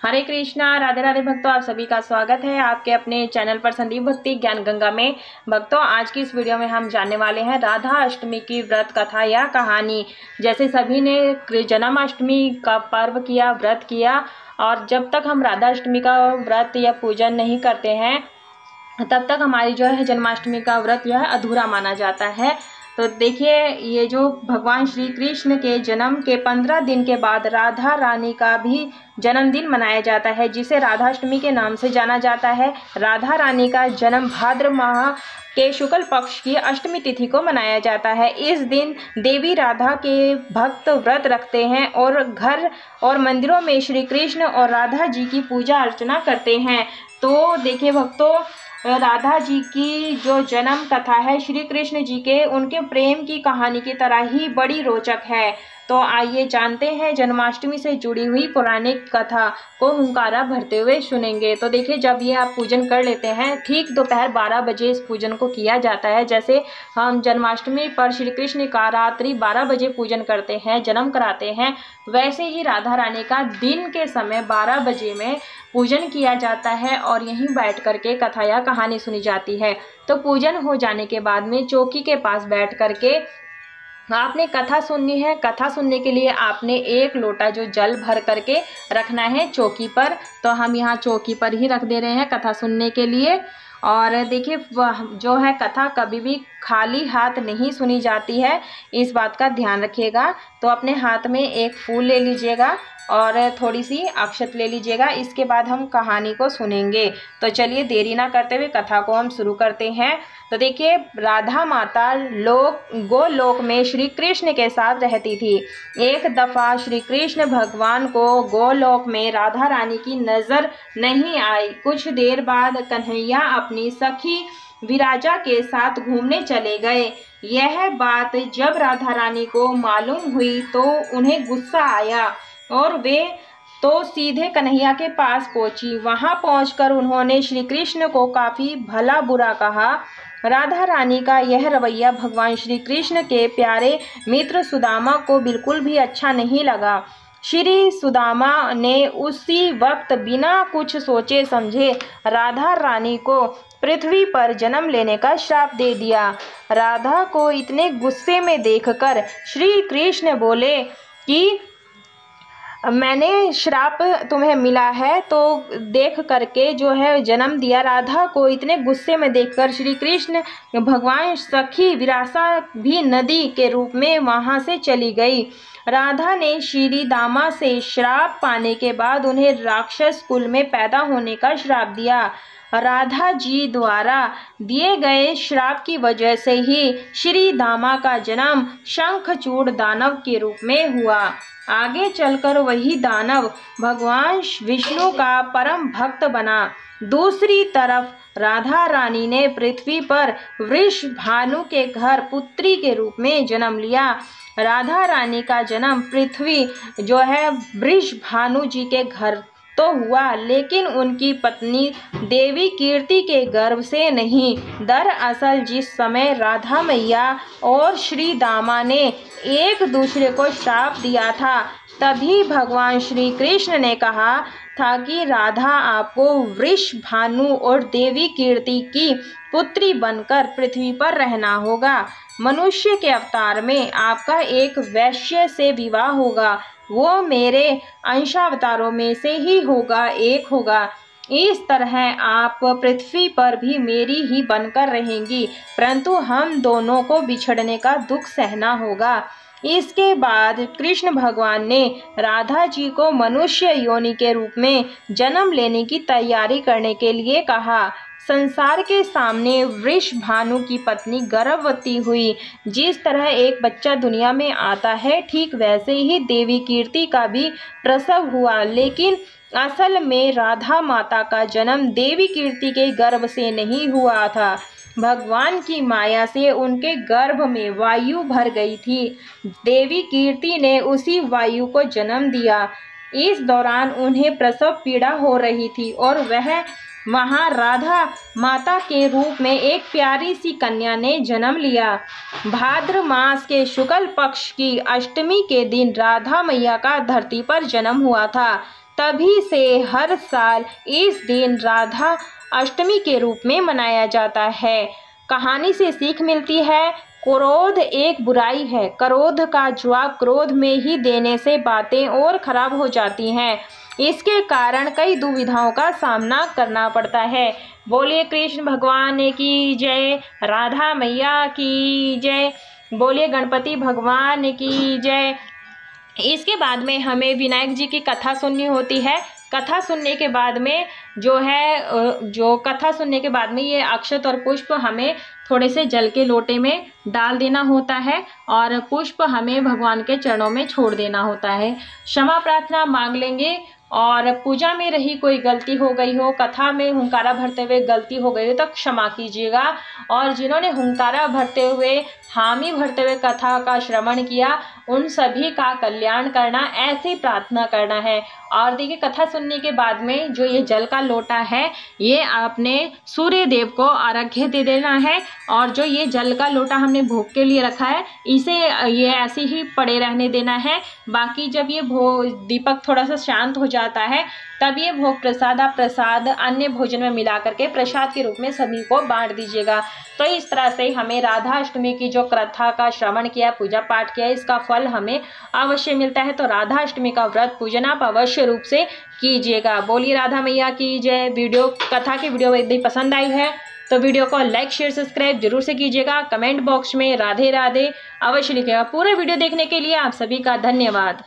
हरे कृष्णा, राधे राधे भक्तों, आप सभी का स्वागत है आपके अपने चैनल पर संदीप भक्ति ज्ञान गंगा में। भक्तों, आज की इस वीडियो में हम जानने वाले हैं राधा अष्टमी की व्रत कथा या कहानी। जैसे सभी ने जन्माष्टमी का पर्व किया, व्रत किया, और जब तक हम राधा अष्टमी का व्रत या पूजन नहीं करते हैं तब तक हमारी जो है जन्माष्टमी का व्रत जो है अधूरा माना जाता है। तो देखिए, ये जो भगवान श्री कृष्ण के जन्म के 15 दिन के बाद राधा रानी का भी जन्मदिन मनाया जाता है, जिसे राधाष्टमी के नाम से जाना जाता है। राधा रानी का जन्म भाद्र माह के शुक्ल पक्ष की अष्टमी तिथि को मनाया जाता है। इस दिन देवी राधा के भक्त व्रत रखते हैं और घर और मंदिरों में श्री कृष्ण और राधा जी की पूजा अर्चना करते हैं। तो देखिए भक्तों, राधा जी की जो जन्म कथा है श्री कृष्ण जी के उनके प्रेम की कहानी की तरह ही बड़ी रोचक है। तो आइए जानते हैं जन्माष्टमी से जुड़ी हुई पौराणिक कथा को हुंकारा भरते हुए सुनेंगे। तो देखिए, जब ये आप पूजन कर लेते हैं, ठीक दोपहर 12 बजे इस पूजन को किया जाता है। जैसे हम जन्माष्टमी पर श्री कृष्ण का रात्रि 12 बजे पूजन करते हैं, जन्म कराते हैं, वैसे ही राधा रानी का दिन के समय 12 बजे में पूजन किया जाता है और यहीं बैठ करके कथा या कहानी सुनी जाती है। तो पूजन हो जाने के बाद में चौकी के पास बैठ करके आपने कथा सुननी है। कथा सुनने के लिए आपने 1 लोटा जो जल भर करके रखना है चौकी पर। तो हम यहाँ चौकी पर ही रख दे रहे हैं कथा सुनने के लिए। और देखिए, जो है कथा कभी भी खाली हाथ नहीं सुनी जाती है, इस बात का ध्यान रखिएगा। तो अपने हाथ में एक फूल ले लीजिएगा और थोड़ी सी अक्षत ले लीजिएगा। इसके बाद हम कहानी को सुनेंगे। तो चलिए देरी ना करते हुए कथा को हम शुरू करते हैं। तो देखिए, राधा माता गोलोक में श्री कृष्ण के साथ रहती थी। एक दफ़ा श्री कृष्ण भगवान को गोलोक में राधा रानी की नज़र नहीं आई। कुछ देर बाद कन्हैया अपनी सखी विराजा के साथ घूमने चले गए। यह बात जब राधा रानी को मालूम हुई तो उन्हें गुस्सा आया और वे तो सीधे कन्हैया के पास पहुंची। वहां पहुंचकर उन्होंने श्री कृष्ण को काफ़ी भला बुरा कहा। राधा रानी का यह रवैया भगवान श्री कृष्ण के प्यारे मित्र सुदामा को बिल्कुल भी अच्छा नहीं लगा। श्री सुदामा ने उसी वक्त बिना कुछ सोचे समझे राधा रानी को पृथ्वी पर जन्म लेने का श्राप दे दिया। राधा को इतने गुस्से में देखकर श्री कृष्ण बोले कि मैंने श्राप तुम्हें मिला है तो देख करके जो है जन्म दिया। राधा को इतने गुस्से में देखकर श्री कृष्ण भगवान सखी विरासा भी नदी के रूप में वहां से चली गई। राधा ने श्री दामा से श्राप पाने के बाद उन्हें राक्षस कुल में पैदा होने का श्राप दिया। राधा जी द्वारा दिए गए श्राप की वजह से ही श्री दामा का जन्म शंखचूड़ दानव के रूप में हुआ। आगे चलकर वही दानव भगवान विष्णु का परम भक्त बना। दूसरी तरफ राधा रानी ने पृथ्वी पर वृषभानु के घर पुत्री के रूप में जन्म लिया। राधा रानी का जन्म पृथ्वी जो है वृषभानु जी के घर तो हुआ, लेकिन उनकी पत्नी देवी कीर्ति के गर्भ से नहीं। दरअसल जिस समय राधा मैया और श्री दामा ने एक दूसरे को श्राप दिया था, तभी भगवान श्री कृष्ण ने कहा था कि राधा आपको वृषभानु और देवी कीर्ति की पुत्री बनकर पृथ्वी पर रहना होगा। मनुष्य के अवतार में आपका एक वैश्य से विवाह होगा, वो मेरे अंशावतारों में से ही होगा, एक होगा। इस तरह आप पृथ्वी पर भी मेरी ही बनकर रहेंगी, परंतु हम दोनों को बिछड़ने का दुख सहना होगा। इसके बाद कृष्ण भगवान ने राधा जी को मनुष्य योनि के रूप में जन्म लेने की तैयारी करने के लिए कहा। संसार के सामने वृषभानु की पत्नी गर्भवती हुई। जिस तरह एक बच्चा दुनिया में आता है, ठीक वैसे ही देवी कीर्ति का भी प्रसव हुआ, लेकिन असल में राधा माता का जन्म देवी कीर्ति के गर्भ से नहीं हुआ था। भगवान की माया से उनके गर्भ में वायु भर गई थी। देवी कीर्ति ने उसी वायु को जन्म दिया। इस दौरान उन्हें प्रसव पीड़ा हो रही थी और वह वहाँ राधा माता के रूप में एक प्यारी सी कन्या ने जन्म लिया। भाद्र मास के शुक्ल पक्ष की अष्टमी के दिन राधा मैया का धरती पर जन्म हुआ था। तभी से हर साल इस दिन राधा अष्टमी के रूप में मनाया जाता है। कहानी से सीख मिलती है, क्रोध एक बुराई है, क्रोध का जवाब क्रोध में ही देने से बातें और खराब हो जाती हैं। इसके कारण कई दुविधाओं का सामना करना पड़ता है। बोलिए कृष्ण भगवान की जय, राधा मैया की जय, बोलिए गणपति भगवान की जय। इसके बाद में हमें विनायक जी की कथा सुननी होती है। कथा सुनने के बाद में कथा सुनने के बाद में ये अक्षत और पुष्प हमें थोड़े से जल के लोटे में डाल देना होता है और पुष्प हमें भगवान के चरणों में छोड़ देना होता है। क्षमा प्रार्थना मांग लेंगे और पूजा में रही कोई गलती हो गई हो, कथा में हुंकारा भरते हुए गलती हो गई हो तो क्षमा कीजिएगा। और जिन्होंने हुंकारा भरते हुए, हामी भरते हुए कथा का श्रवण किया, उन सभी का कल्याण करना, ऐसी प्रार्थना करना है। और देखिए कथा सुनने के बाद में जो ये जल का लोटा है, ये आपने सूर्य देव को अर्घ्य दे देना है। और जो ये जल का लोटा हमने भोग के लिए रखा है, इसे ये ऐसे ही पड़े रहने देना है। बाकी जब ये दीपक थोड़ा सा शांत हो जाता है, तब ये भोग प्रसाद आप प्रसाद अन्य भोजन में मिला करके प्रसाद के रूप में सभी को बांट दीजिएगा। तो इस तरह से हमें राधा अष्टमी की जो कथा का श्रवण किया, पूजा पाठ किया, इसका फल हमें अवश्य मिलता है। तो राधा अष्टमी का व्रत पूजन आप अवश्य रूप से कीजिएगा। बोलिए राधा मैया की जय। कथा की वीडियो यदि पसंद आई है तो वीडियो को लाइक शेयर सब्सक्राइब जरूर से कीजिएगा। कमेंट बॉक्स में राधे राधे अवश्य लिखिएगा। पूरा वीडियो देखने के लिए आप सभी का धन्यवाद।